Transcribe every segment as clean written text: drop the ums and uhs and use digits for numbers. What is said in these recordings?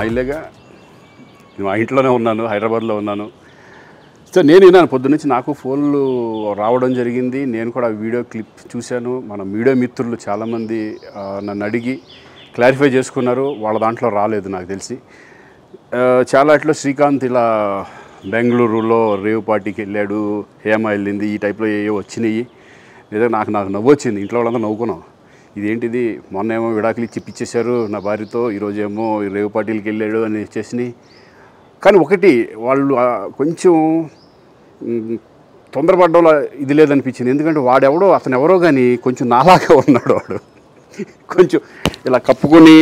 ఇల్లేగా, నేను మా ఇంట్లోనే ఉన్నాను, హైదరాబాద్లో ఉన్నాను. సో నేను విన్నాను పొద్దున్నుంచి, నాకు ఫోన్లు రావడం జరిగింది. నేను కూడా వీడియో క్లిప్ చూశాను. మన మీడియా మిత్రులు చాలామంది నన్ను అడిగి క్లారిఫై చేసుకున్నారు. వాళ్ళ దాంట్లో రాలేదు నాకు తెలిసి. చాలా ఇట్లా శ్రీకాంత్ ఇలా బెంగళూరులో రేవ్ పార్టీకి వెళ్ళాడు, హేమ వెళ్ళింది, ఈ టైప్లో ఏవో వచ్చినాయి. నిజంగా నాకు నవ్వు వచ్చింది. ఇంట్లో వాళ్ళందరూ నవ్వుకున్నాం. ఇదేంటిది, మొన్న ఏమో విడాకులు ఇచ్చి పిచ్చేశారు నా భార్యతో, ఈరోజేమో రేవ్ పార్టీలకి వెళ్ళాడు అని వచ్చేసినాయి. కానీ ఒకటి, వాళ్ళు కొంచెం తొందరపడ్డంలో ఇది లేదనిపించింది. ఎందుకంటే వాడెవడో, అతను ఎవరో కానీ కొంచెం నాలాగా ఉన్నాడు. వాడు కొంచెం ఇలా కప్పుకొని,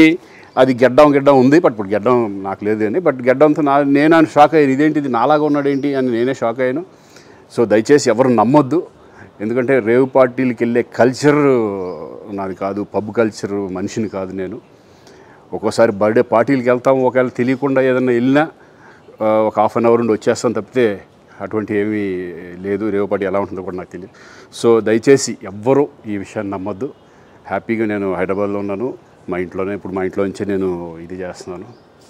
అది గెడ్డం ఉంది, బట్ ఇప్పుడు గెడ్డం నాకు లేదు అని, బట్ గెడ్డంతో నేను షాక్ అయ్యాను. ఇదేంటిది నాలాగా ఉన్నాడు ఏంటి అని నేనే షాక్ అయ్యాను. సో దయచేసి ఎవరు నమ్మొద్దు. ఎందుకంటే రేవ్ పార్టీలకి వెళ్ళే కల్చర్ నాది కాదు, పబ్ కల్చర్ మనిషిని కాదు నేను. ఒక్కోసారి బర్త్డే పార్టీలకి వెళ్తాము, ఒకవేళ తెలియకుండా ఏదైనా వెళ్ళినా ఒక హాఫ్ అన్ అవర్ నుండి వచ్చేస్తాం తప్పితే అటువంటి ఏమీ లేదు. రేవ్ పార్టీ ఎలా ఉంటుందో కూడా నాకు తెలియదు. సో దయచేసి ఎవ్వరూ ఈ విషయాన్ని నమ్మొద్దు. హ్యాపీగా నేను హైదరాబాద్లో ఉన్నాను, మా ఇంట్లోనే. ఇప్పుడు మా ఇంట్లో నుంచే నేను ఇది చేస్తున్నాను.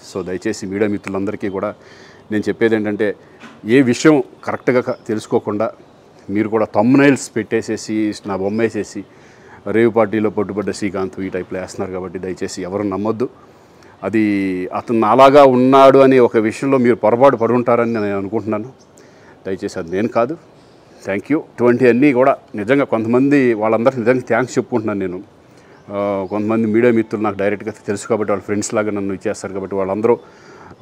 సో దయచేసి మీడియా మిత్రులందరికీ కూడా నేను చెప్పేది ఏంటంటే, ఏ విషయం కరెక్ట్గా తెలుసుకోకుండా మీరు కూడా థంబ్నైల్స్ పెట్టేసేసి, నా బొమ్మ వేసేసి రేవ్ పార్టీలో పట్టుబడ్డ శ్రీకాంత్ ఈ టైప్లో వేస్తున్నారు. కాబట్టి దయచేసి ఎవరు నమ్మొద్దు. అది అతను అలాగా ఉన్నాడు అనే ఒక విషయంలో మీరు పొరపాటు పడి ఉంటారని నేను అనుకుంటున్నాను. దయచేసి అది నేను కాదు. Thank you. ఇటువంటి అన్నీ కూడా నిజంగా కొంతమంది, వాళ్ళందరికీ నిజంగా థ్యాంక్స్ చెప్పుకుంటున్నాను నేను. కొంతమంది మీడియా మిత్రులు నాకు డైరెక్ట్గా తెలుసు కాబట్టి, వాళ్ళ ఫ్రెండ్స్ లాగా నన్ను ఇచ్చేస్తారు కాబట్టి, వాళ్ళందరూ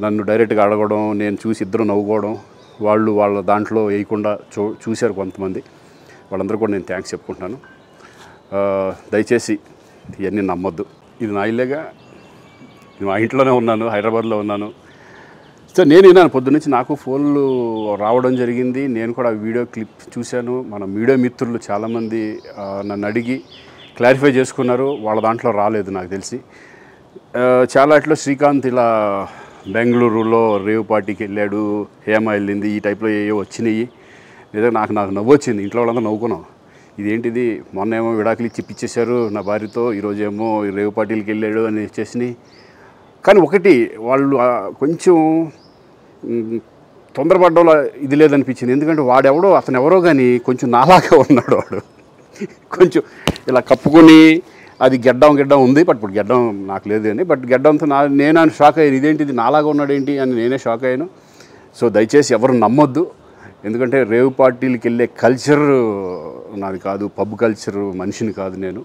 నన్ను డైరెక్ట్గా అడగడం, నేను చూసి ఇద్దరు నవ్వుకోవడం, వాళ్ళు వాళ్ళ దాంట్లో వేయకుండా చూశారు కొంతమంది. వాళ్ళందరూ కూడా నేను థ్యాంక్స్ చెప్పుకుంటున్నాను. దయచేసి ఇవన్నీ నమ్మొద్దు. ఇది నా ఇల్లేగా, నేను మా ఇంట్లోనే ఉన్నాను, హైదరాబాద్లో ఉన్నాను. సో నేను విన్నాను పొద్దున్నుంచి, నాకు ఫోన్లు రావడం జరిగింది. నేను కూడా వీడియో క్లిప్ చూశాను. మన మీడియా మిత్రులు చాలామంది నన్ను అడిగి క్లారిఫై చేసుకున్నారు. వాళ్ళ దాంట్లో రాలేదు నాకు తెలిసి. చాలా ఇట్లా శ్రీకాంత్ ఇలా బెంగళూరులో రేవ్ పార్టీకి వెళ్ళాడు, హేమ వెళ్ళింది, ఈ టైప్లో ఏవో వచ్చినాయి. నిజంగా నాకు నవ్వు వచ్చింది. ఇంట్లో వాళ్ళందరూ నవ్వుకున్నాం. ఇదేంటిది, మొన్న ఏమో విడాకులు ఇచ్చి పిచ్చేశారు నా భార్యతో, ఈరోజేమో రేవ్ పార్టీలకి వెళ్ళాడు అని వచ్చేసినాయి. కానీ ఒకటి, వాళ్ళు కొంచెం తొందరపడ్డంలో ఇది లేదనిపించింది. ఎందుకంటే వాడెవడో, అతను ఎవరో కానీ కొంచెం నాలాగా ఉన్నాడు. వాడు కొంచెం ఇలా కప్పుకొని, అది గెడ్డం ఉంది, బట్ ఇప్పుడు గెడ్డం నాకు లేదు అని, బట్ గెడ్డంతో నేను షాక్ అయ్యాను. ఇదేంటిది నాలాగా ఉన్నాడు ఏంటి అని నేనే షాక్ అయ్యాను. సో దయచేసి ఎవరు నమ్మొద్దు. ఎందుకంటే రేవ్ పార్టీలకి వెళ్ళే కల్చర్ నాది కాదు, పబ్ కల్చర్ మనిషిని కాదు నేను.